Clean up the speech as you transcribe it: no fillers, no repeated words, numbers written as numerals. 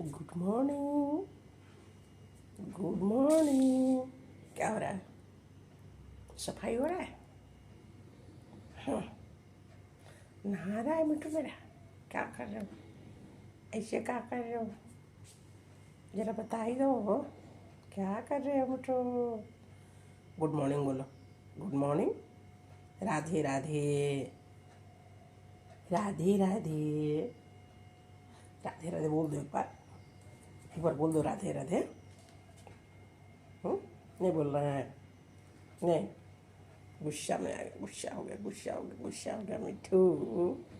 Good morning. Good morning. क्या हो रहा है? सफाई हो रहा है? हाँ। नहा रहा है मिट्टू मेरा? क्या कर रहे हो? ऐसे क्या कर रहे हो? जरा बता ही दो। क्या कर रहे हो मिट्टू? गुड मॉर्निंग बोलो। Good morning. राधे राधे। राधे राधे। राधे राधे बोल दो एक बार बोल दो राधे राधे। नहीं बोल रहे हैं? नहीं। गुस्सा में आ गया, गुस्सा हो गया, गुस्सा हो गया, गुस्सा हो गया मिट्टू।